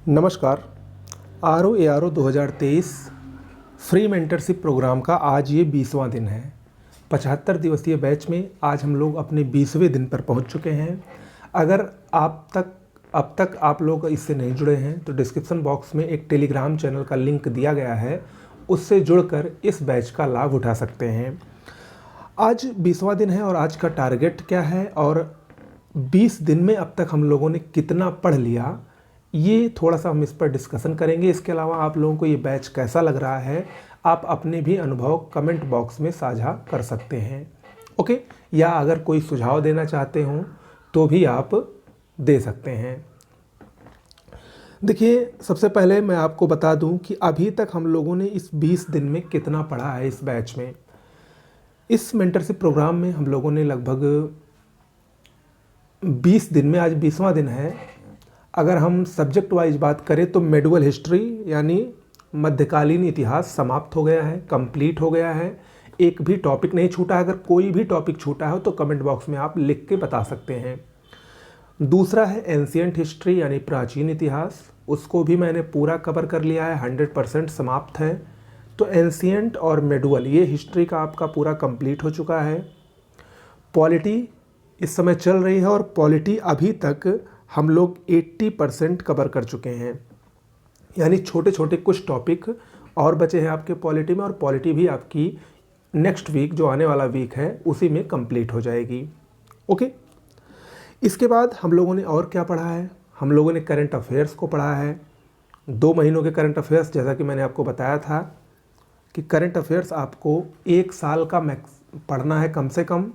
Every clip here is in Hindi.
नमस्कार। RO ARO 2023 free mentorship program का आज ये 20वां दिन है। 75 दिवसीय बैच में आज हम लोग अपने 20वें दिन पर पहुंच चुके हैं। अगर अब तक आप लोग इससे नहीं जुड़े हैं तो डिस्क्रिप्शन बॉक्स में एक टेलीग्राम चैनल का लिंक दिया गया है, उससे जुड़कर इस बैच का लाभ उठा सकते हैं। आज 20वां दिन है और आज का टारगेट क्या है और 20 दिन में अब तक हम लोगों ने कितना पढ़ लिया, ये थोड़ा सा हम इस पर डिस्कशन करेंगे। इसके अलावा आप लोगों को ये बैच कैसा लग रहा है, आप अपने भी अनुभव कमेंट बॉक्स में साझा कर सकते हैं। ओके, या अगर कोई सुझाव देना चाहते हो तो भी आप दे सकते हैं। देखिए, सबसे पहले मैं आपको बता दूं कि अभी तक हम लोगों ने इस 20 दिन में कितना पढ़ा है। इस बैच में, इस मेंटरशिप प्रोग्राम में हम लोगों ने लगभग 20 दिन में, आज 20वां दिन है, अगर हम सब्जेक्ट वाइज बात करें तो मेडिवल हिस्ट्री यानी मध्यकालीन इतिहास समाप्त हो गया है, कंप्लीट हो गया है। एक भी टॉपिक नहीं छूटा है। अगर कोई भी टॉपिक छूटा हो तो कमेंट बॉक्स में आप लिख के बता सकते हैं। दूसरा है एंशिएंट हिस्ट्री यानी प्राचीन इतिहास, उसको भी मैंने पूरा कवर कर लिया है, 100% समाप्त है। तो एंशिएंट और मेडिवल ये हिस्ट्री का आपका पूरा कंप्लीट हो चुका है। पॉलिटी इस समय चल रही है और पॉलिटी अभी तक हम लोग 80% कवर कर चुके हैं, यानी छोटे छोटे कुछ टॉपिक और बचे हैं आपके पॉलिटी में, और पॉलिटी भी आपकी नेक्स्ट वीक, जो आने वाला वीक है, उसी में कंप्लीट हो जाएगी। ओके, इसके बाद हम लोगों ने और क्या पढ़ा है? हम लोगों ने करंट अफेयर्स को पढ़ा है। 2 महीनों के करंट अफेयर्स, जैसा कि मैंने आपको बताया था कि करंट अफेयर्स आपको 1 साल का मैक्स पढ़ना है कम से कम।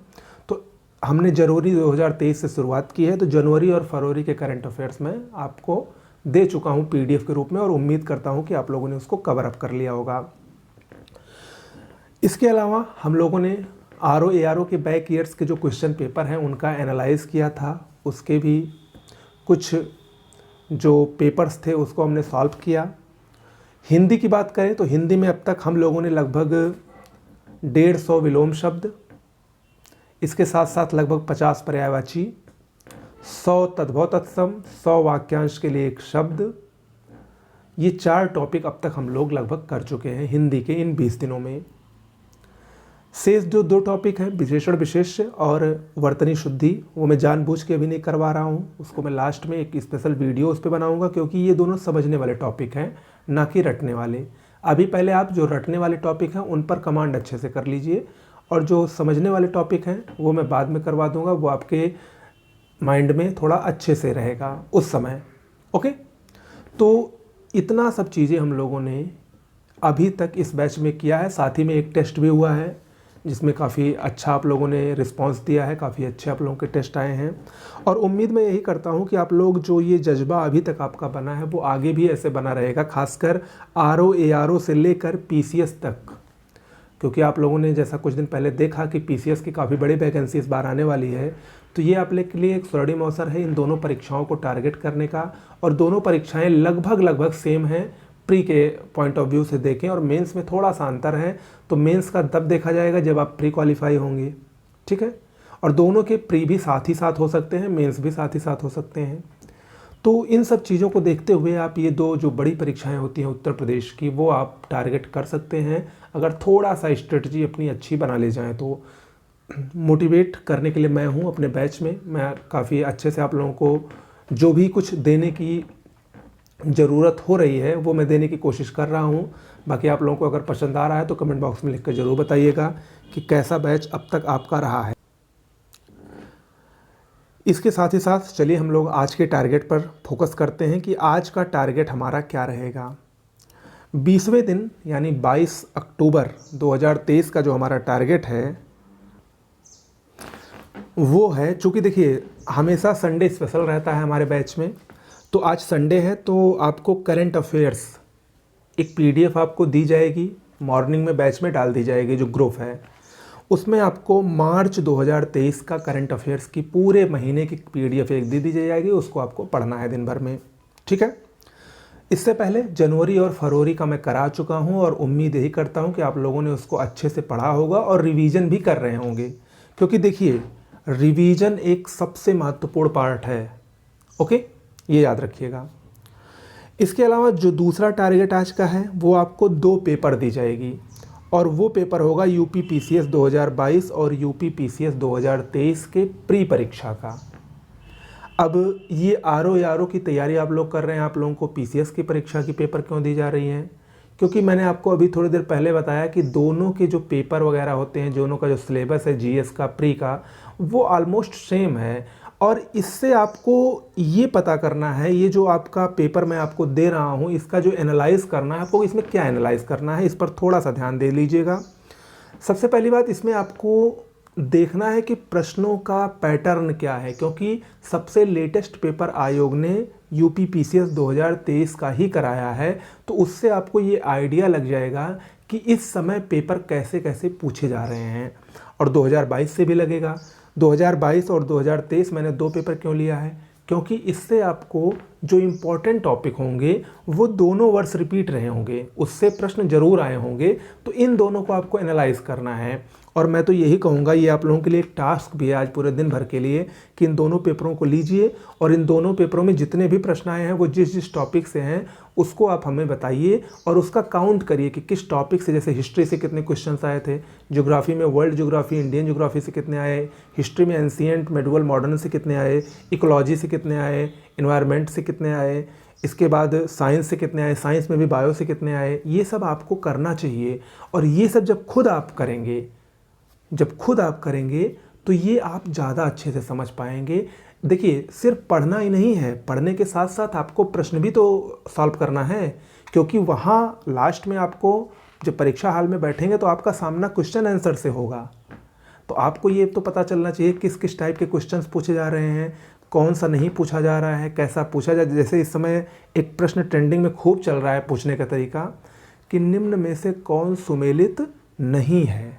तो हमने जनवरी 2023 से शुरुआत की है, तो जनवरी और फरवरी के करंट अफेयर्स में आपको दे चुका हूँ PDF के रूप में, और उम्मीद करता हूँ कि आप लोगों ने उसको कवर अप कर लिया होगा। इसके अलावा हम लोगों ने RO ARO के बैक ईयर्स के जो क्वेश्चन पेपर हैं उनका एनालाइज किया था। उसके भी कुछ जो पेपर्स थे उसको हमने सॉल्व किया। हिंदी की बात करें तो हिंदी में अब तक हम लोगों ने लगभग 150 विलोम शब्द, इसके साथ साथ लगभग 50 पर्यायवाची, 100 तद्भव तत्सम, 100 वाक्यांश के लिए एक शब्द, ये 4 टॉपिक अब तक हम लोग लगभग कर चुके हैं हिंदी के इन 20 दिनों में। शेष जो 2 टॉपिक हैं, विशेषण विशेष्य और वर्तनी शुद्धि, वो मैं जानबूझ के अभी नहीं करवा रहा हूँ। उसको मैं लास्ट में एक स्पेशल वीडियो उस पर बनाऊँगा, क्योंकि ये दोनों समझने वाले टॉपिक हैं, ना कि रटने वाले। अभी पहले आप जो रटने वाले टॉपिक हैं उन पर कमांड अच्छे से कर लीजिए, और जो समझने वाले टॉपिक हैं वो मैं बाद में करवा दूंगा। वो आपके माइंड में थोड़ा अच्छे से रहेगा उस समय। ओके, तो इतना सब चीज़ें हम लोगों ने अभी तक इस बैच में किया है। साथ ही में एक टेस्ट भी हुआ है जिसमें काफ़ी अच्छा आप लोगों ने रिस्पांस दिया है, काफ़ी अच्छे आप लोगों के टेस्ट आए हैं। और उम्मीद मैं यही करता हूं कि आप लोग, जो ये जज्बा अभी तक आपका बना है, वो आगे भी ऐसे बना रहेगा, खासकर RO ARO से लेकर PCS तक। क्योंकि आप लोगों ने जैसा कुछ दिन पहले देखा कि PCS की काफ़ी बड़ी वैकेंसी इस बार आने वाली है, तो ये आप लोग के लिए एक स्वर्णिम अवसर है इन दोनों परीक्षाओं को टारगेट करने का। और दोनों परीक्षाएं लगभग सेम हैं प्री के पॉइंट ऑफ व्यू से देखें, और मेंस में थोड़ा सा अंतर है। तो मेंस का तब देखा जाएगा जब आप प्री क्वालिफाई होंगे, ठीक है। और दोनों के प्री भी साथ ही साथ हो सकते हैं, मेंस भी साथ ही साथ हो सकते हैं। तो इन सब चीज़ों को देखते हुए आप ये 2 जो बड़ी परीक्षाएं होती हैं उत्तर प्रदेश की, वो आप टारगेट कर सकते हैं, अगर थोड़ा सा स्ट्रेटजी अपनी अच्छी बना ले जाएं तो। मोटिवेट करने के लिए मैं हूं अपने बैच में। मैं काफ़ी अच्छे से आप लोगों को जो भी कुछ देने की ज़रूरत हो रही है वो मैं देने की कोशिश कर रहा हूं। बाकी आप लोगों को अगर पसंद आ रहा है तो कमेंट बॉक्स में लिख कर ज़रूर बताइएगा कि कैसा बैच अब तक आपका रहा है। इसके साथ ही साथ चलिए हम लोग आज के टारगेट पर फोकस करते हैं कि आज का टारगेट हमारा क्या रहेगा। 20वें दिन यानी 22 अक्टूबर 2023 का जो हमारा टारगेट है वो है, चूँकि देखिए हमेशा संडे स्पेशल रहता है हमारे बैच में, तो आज संडे है, तो आपको करंट अफेयर्स एक PDF आपको दी जाएगी, मॉर्निंग में बैच में डाल दी जाएगी जो ग्रुप है, उसमें आपको मार्च 2023 का करंट अफेयर्स की पूरे महीने की PDF एक दी जाएगी। उसको आपको पढ़ना है दिन भर में, ठीक है। इससे पहले जनवरी और फरवरी का मैं करा चुका हूं, और उम्मीद यही करता हूं कि आप लोगों ने उसको अच्छे से पढ़ा होगा और रिवीजन भी कर रहे होंगे, क्योंकि देखिए रिवीजन एक सबसे महत्वपूर्ण पार्ट है। ओके, ये याद रखिएगा। इसके अलावा जो दूसरा टारगेट आज का है वो आपको 2 पेपर दी जाएगी और वो पेपर होगा यूपी पीसीएस 2022 और यूपी पीसीएस 2023 के प्री परीक्षा का। अब ये आरओ की तैयारी आप लोग कर रहे हैं, आप लोगों को पीसीएस की परीक्षा की पेपर क्यों दी जा रही है? क्योंकि मैंने आपको अभी थोड़ी देर पहले बताया कि दोनों के जो पेपर वगैरह होते हैं, दोनों का जो सिलेबस है जीएस का प्री का, वो ऑलमोस्ट सेम है और इससे आपको ये पता करना है, ये जो आपका पेपर मैं आपको दे रहा हूँ इसका जो एनालाइज करना है, आपको इसमें क्या एनालाइज करना है इस पर थोड़ा सा ध्यान दे लीजिएगा। सबसे पहली बात, इसमें आपको देखना है कि प्रश्नों का पैटर्न क्या है, क्योंकि सबसे लेटेस्ट पेपर आयोग ने यूपी पीसीएस 2023 का ही कराया है, तो उससे आपको ये आइडिया लग जाएगा कि इस समय पेपर कैसे कैसे पूछे जा रहे हैं। और 2022 से भी लगेगा। 2022 और 2023 मैंने 2 पेपर क्यों लिया है? क्योंकि इससे आपको जो इम्पोर्टेंट टॉपिक होंगे वो दोनों वर्ष रिपीट रहे होंगे, उससे प्रश्न जरूर आए होंगे, तो इन दोनों को आपको एनालाइज करना है। और मैं तो यही कहूँगा, ये आप लोगों के लिए एक टास्क भी है आज पूरे दिन भर के लिए कि इन दोनों पेपरों को लीजिए और इन दोनों पेपरों में जितने भी प्रश्न आए हैं वो जिस जिस टॉपिक से हैं उसको आप हमें बताइए और उसका काउंट करिए कि किस टॉपिक से। जैसे हिस्ट्री से कितने क्वेश्चंस आए थे, ज्योग्राफी में वर्ल्ड ज्योग्राफी, इंडियन ज्योग्राफी से कितने आए, हिस्ट्री में एंशिएंट, मेडिवल, मॉडर्न से कितने आए, इकोलॉजी से कितने आए, इन्वायरमेंट से कितने आए, इसके बाद साइंस से कितने आए, साइंस में भी बायो से कितने आए, ये सब आपको करना चाहिए। और ये सब जब खुद आप करेंगे तो ये आप ज़्यादा अच्छे से समझ पाएंगे। देखिए, सिर्फ पढ़ना ही नहीं है, पढ़ने के साथ साथ आपको प्रश्न भी तो सॉल्व करना है, क्योंकि वहाँ लास्ट में आपको जब परीक्षा हाल में बैठेंगे तो आपका सामना क्वेश्चन आंसर से होगा। तो आपको ये तो पता चलना चाहिए किस किस टाइप के क्वेश्चंस पूछे जा रहे हैं, कौन सा नहीं पूछा जा रहा है, कैसा पूछा जा। जैसे इस समय एक प्रश्न ट्रेंडिंग में खूब चल रहा है पूछने का तरीका कि निम्न में से कौन सुमेलित नहीं है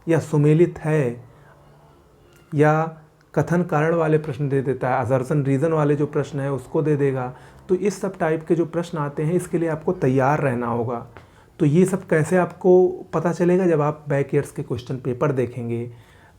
या सुमेलित है, या कथन कारण वाले प्रश्न दे देता है, असर्शन रीज़न वाले जो प्रश्न है उसको दे देगा। तो इस सब टाइप के जो प्रश्न आते हैं इसके लिए आपको तैयार रहना होगा। तो ये सब कैसे आपको पता चलेगा? जब आप बैक ईयर्स के क्वेश्चन पेपर देखेंगे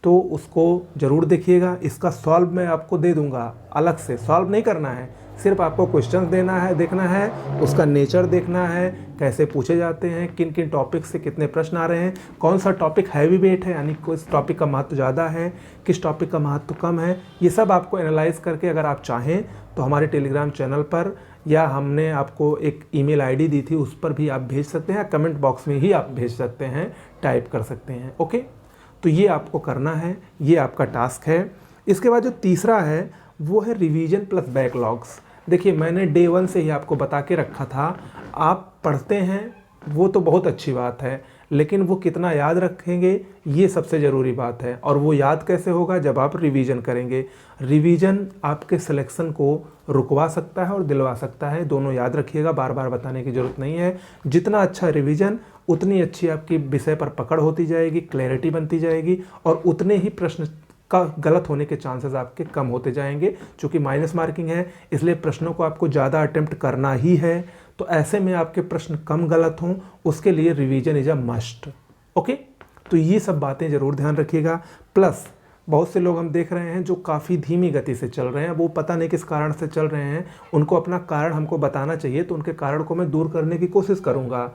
तो उसको ज़रूर देखिएगा। इसका सॉल्व मैं आपको दे दूंगा, अलग से सॉल्व नहीं करना है, सिर्फ आपको क्वेश्चन देखना है, उसका नेचर देखना है, कैसे पूछे जाते हैं, किन किन टॉपिक से कितने प्रश्न आ रहे हैं, कौन सा टॉपिक हैवी वेट है यानी किस टॉपिक का महत्व ज़्यादा है, किस टॉपिक का महत्व कम है। ये सब आपको एनालाइज करके अगर आप चाहें तो हमारे टेलीग्राम चैनल पर, या हमने आपको एक ईमेल आईडी दी थी उस पर भी आप भेज सकते हैं, कमेंट बॉक्स में ही आप भेज सकते हैं, टाइप कर सकते हैं। ओके, तो ये आपको करना है, ये आपका टास्क है। इसके बाद जो तीसरा है वो है रिवीजन प्लस बैकलॉग्स। देखिए, मैंने डे 1 से ही आपको बता के रखा था, आप पढ़ते हैं वो तो बहुत अच्छी बात है, लेकिन वो कितना याद रखेंगे ये सबसे ज़रूरी बात है। और वो याद कैसे होगा? जब आप रिवीजन करेंगे। रिवीजन आपके सिलेक्शन को रुकवा सकता है और दिलवा सकता है, दोनों याद रखिएगा, बार बार बताने की ज़रूरत नहीं है। जितना अच्छा रिवीजन उतनी अच्छी आपकी विषय पर पकड़ होती जाएगी, क्लैरिटी बनती जाएगी और उतने ही प्रश्न का गलत होने के चांसेस आपके कम होते जाएंगे। चूँकि माइनस मार्किंग है इसलिए प्रश्नों को आपको ज़्यादा अटेम्प्ट करना ही है, तो ऐसे में आपके प्रश्न कम गलत हों उसके लिए revision is a must. Okay, तो ये सब बातें ज़रूर ध्यान रखिएगा। प्लस बहुत से लोग हम देख रहे हैं जो काफ़ी धीमी गति से चल रहे हैं, वो पता नहीं किस कारण से चल रहे हैं, उनको अपना कारण हमको बताना चाहिए, तो उनके कारण को मैं दूर करने की कोशिश करूँगा।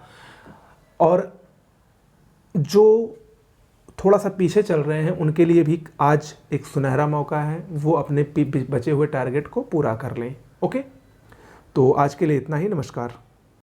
और जो थोड़ा सा पीछे चल रहे हैं उनके लिए भी आज एक सुनहरा मौका है, वो अपने बचे हुए टारगेट को पूरा कर लें। ओके, तो आज के लिए इतना ही। नमस्कार।